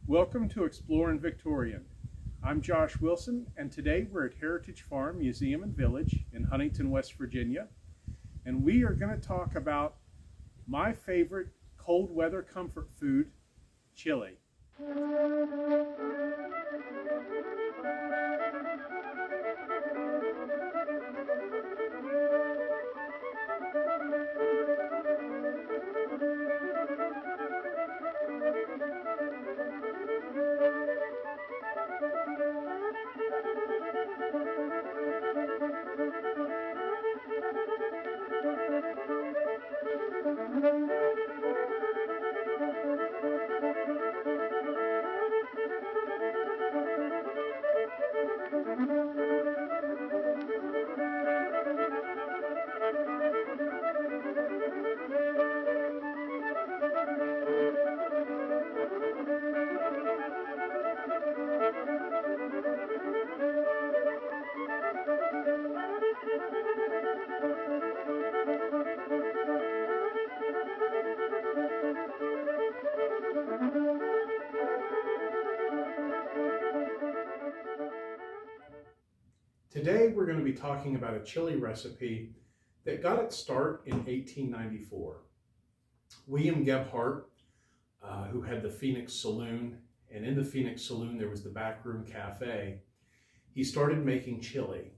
Welcome to ExplorinVictorian. I'm Josh Wilson, and today we're at Heritage Farm Museum and Village in Huntington, West Virginia, and we are going to talk about my favorite cold weather comfort food, chili. Today we're going to be talking about a chili recipe that got its start in 1894. William Gebhardt, who had the Phoenix Saloon, and in the Phoenix Saloon there was the Backroom Cafe, he started making chili.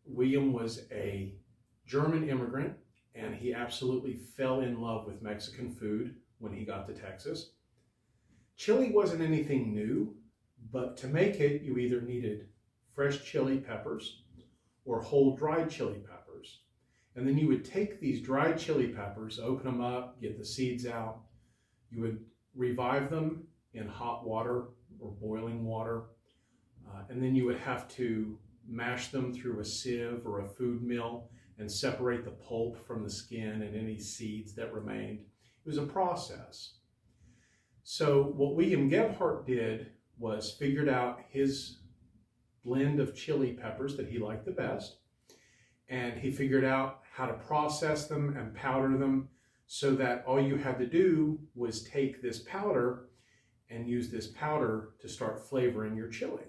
William was a German immigrant, and he absolutely fell in love with Mexican food when he got to Texas. Chili wasn't anything new, but to make it you either needed fresh chili peppers or whole dried chili peppers. And then you would take these dried chili peppers, open them up, get the seeds out. You would revive them in hot water or boiling water. And then you would have to mash them through a sieve or a food mill and separate the pulp from the skin and any seeds that remained. It was a process. So what William Gebhardt did was figured out his blend of chili peppers that he liked the best, and he figured out how to process them and powder them so that all you had to do was take this powder and use this powder to start flavoring your chili.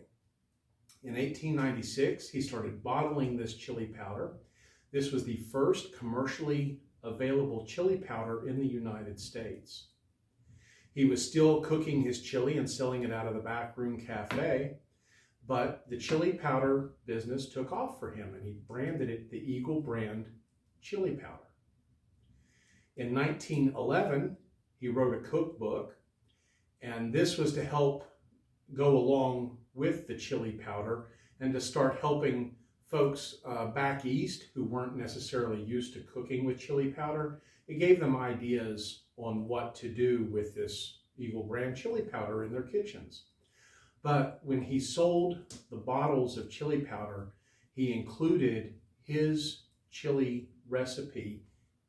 In 1896, he started bottling this chili powder. This was the first commercially available chili powder in the United States. He was still cooking his chili and selling it out of the Backroom Cafe, but the chili powder business took off for him, and he branded it the Eagle brand chili powder. In 1911, he wrote a cookbook, and this was to help go along with the chili powder and to start helping folks back east who weren't necessarily used to cooking with chili powder. It gave them ideas on what to do with this Eagle brand chili powder in their kitchens. But when he sold the bottles of chili powder, he included his chili recipe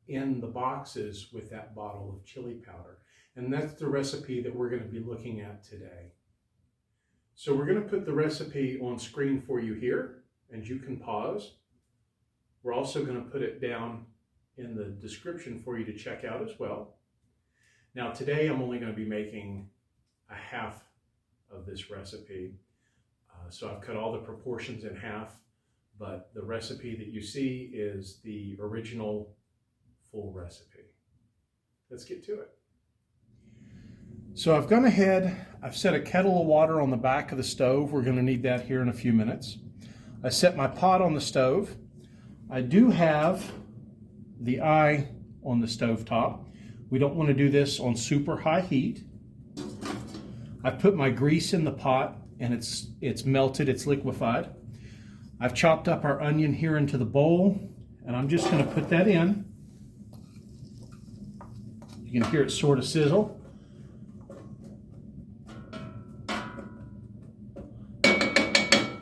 in the boxes with that bottle of chili powder. And that's the recipe that we're going to be looking at today. So we're going to put the recipe on screen for you here, and you can pause. We're also going to put it down in the description for you to check out as well. Now today I'm only going to be making a half of this recipe. So I've cut all the proportions in half, but the recipe that you see is the original full recipe. Let's get to it. So I've gone ahead, I've set a kettle of water on the back of the stove. We're going to need that here in a few minutes. I set my pot on the stove. I do have the eye on the stove top. We don't want to do this on super high heat. I've put my grease in the pot, and it's melted, it's liquefied. I've chopped up our onion here into the bowl, and I'm just going to put that in. You can hear it sort of sizzle.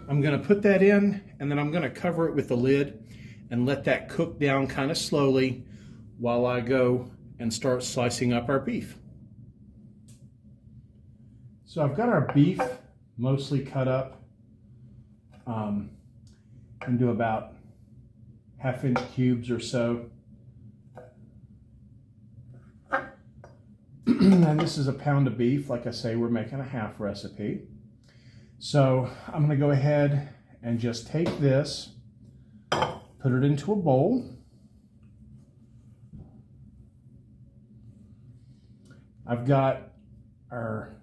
I'm going to put that in, and then I'm going to cover it with the lid and let that cook down kind of slowly while I go and start slicing up our beef. So I've got our beef mostly cut up into about 1/2 inch cubes or so. And this is a pound of beef. Like I say, we're making a half recipe. So I'm going to go ahead and just take this, put it into a bowl. I've got our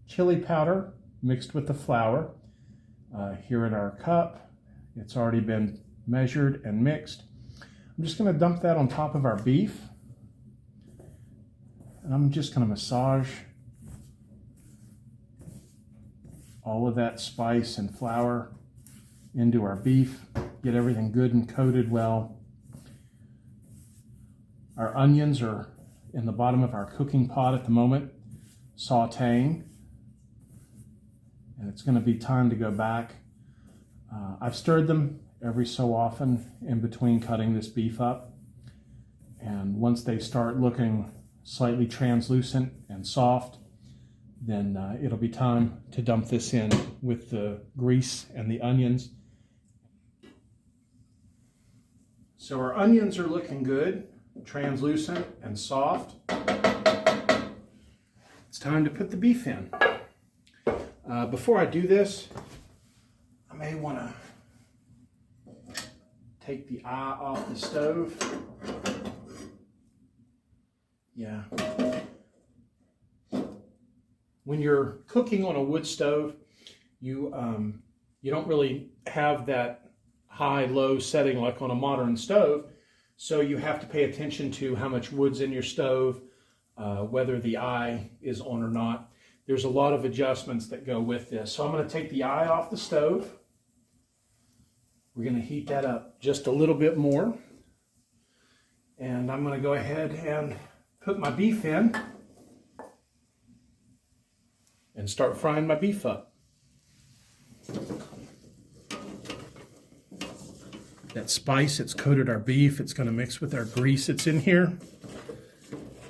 chili powder mixed with the flour here in our cup. It's already been measured and mixed. I'm just going to dump that on top of our beef. And I'm just going to massage all of that spice and flour into our beef. Get everything good and coated well. Our onions are in the bottom of our cooking pot at the moment, sauteing. And it's going to be time to go back. I've stirred them every so often in between cutting this beef up. And once they start looking slightly translucent and soft, then it'll be time to dump this in with the grease and the onions. So our onions are looking good, translucent and soft. It's time to put the beef in. Before I do this, I may want to take the eye off the stove. Yeah. When you're cooking on a wood stove, you don't really have that high-low setting like on a modern stove, so you have to pay attention to how much wood's in your stove, whether the eye is on or not. There's a lot of adjustments that go with this. So I'm going to take the eye off the stove. We're going to heat that up just a little bit more. And I'm going to go ahead and put my beef in and start frying my beef up. That spice, it's coated our beef. It's going to mix with our grease that's in here.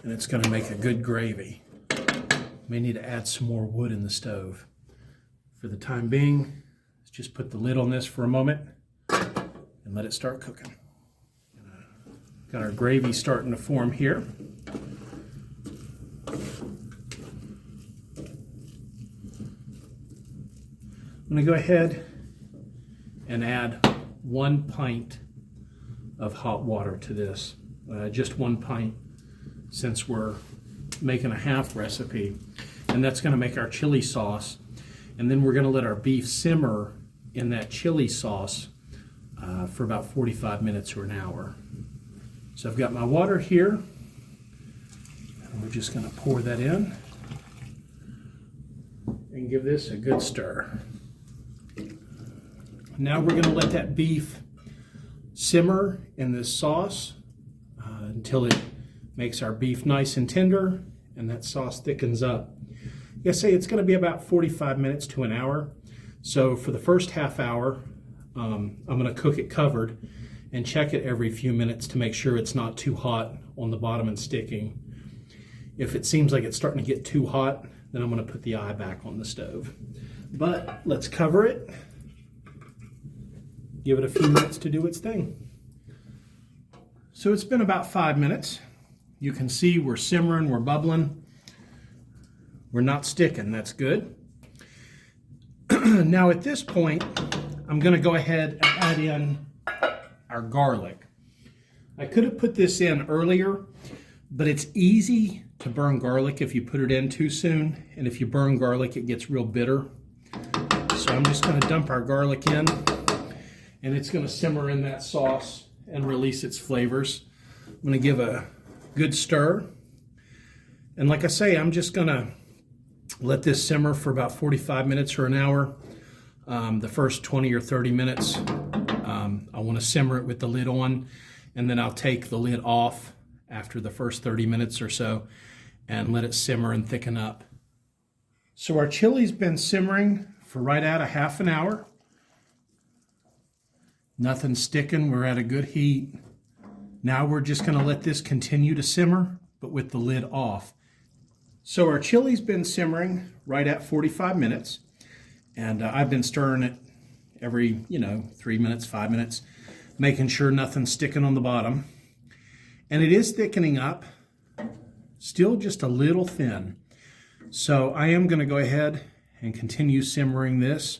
And it's going to make a good gravy. May need to add some more wood in the stove. For the time being, let's just put the lid on this for a moment and let it start cooking. Got our gravy starting to form here. I'm going to go ahead and add 1 pint of hot water to this. Just 1 pint, since we're making a half recipe. And that's going to make our chili sauce. And then we're going to let our beef simmer in that chili sauce for about 45 minutes or an hour. So I've got my water here, and we're just going to pour that in and give this a good stir. Now we're going to let that beef simmer in this sauce until it makes our beef nice and tender and that sauce thickens up. I say it's going to be about 45 minutes to an hour. So for the first half hour, I'm going to cook it covered and check it every few minutes to make sure it's not too hot on the bottom and sticking. If it seems like it's starting to get too hot, then I'm going to put the eye back on the stove. But let's cover it. Give it a few minutes to do its thing. So it's been about 5 minutes. You can see we're simmering, we're bubbling. We're not sticking, that's good. Now at this point, I'm going to go ahead and add in our garlic. I could have put this in earlier, but it's easy to burn garlic if you put it in too soon. And if you burn garlic, it gets real bitter. So I'm just going to dump our garlic in, and it's going to simmer in that sauce and release its flavors. I'm going to give a good stir. And like I say, I'm just going to let this simmer for about 45 minutes or an hour. The first 20 or 30 minutes, I want to simmer it with the lid on, and then I'll take the lid off after the first 30 minutes or so and let it simmer and thicken up. So our chili's been simmering for right at a half an hour. Nothing's sticking, we're at a good heat. Now we're just going to let this continue to simmer, but with the lid off. So our chili's been simmering right at 45 minutes, and I've been stirring it every, 3 minutes, 5 minutes, making sure nothing's sticking on the bottom. And it is thickening up. still just a little thin. So I am going to go ahead and continue simmering this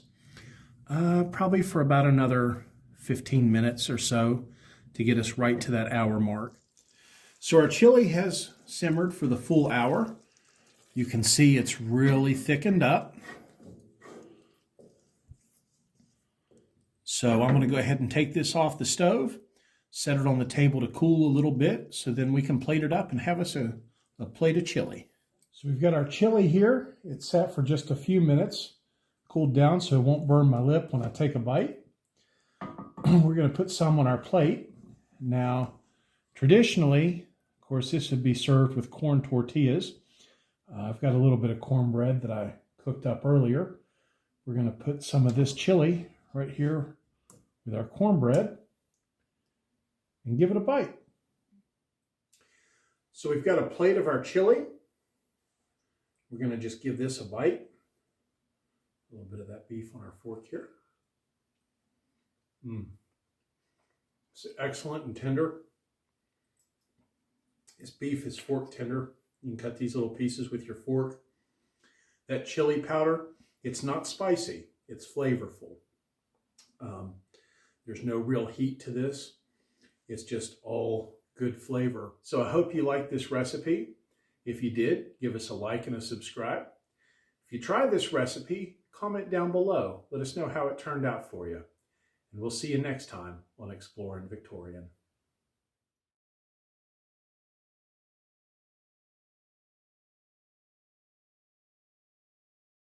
probably for about another 15 minutes or so to get us right to that hour mark. So our chili has simmered for the full hour. You can see it's really thickened up. So I'm going to go ahead and take this off the stove, set it on the table to cool a little bit, so then we can plate it up and have us a plate of chili. So we've got our chili here. It's sat for just a few minutes, cooled down so it won't burn my lip when I take a bite. We're going to put some on our plate. Now, traditionally, of course, this would be served with corn tortillas. I've got a little bit of cornbread that I cooked up earlier. We're going to put some of this chili right here with our cornbread and give it a bite. So we've got a plate of our chili. We're going to just give this a bite. A little bit of that beef on our fork here. It's excellent and tender. This beef is fork tender. You can cut these little pieces with your fork. That chili powder, it's not spicy, it's flavorful. There's no real heat to this. It's just all good flavor. So I hope you liked this recipe. If you did, give us a like and a subscribe. If you try this recipe, comment down below. Let us know how it turned out for you. And we'll see you next time on Exploring Victorian.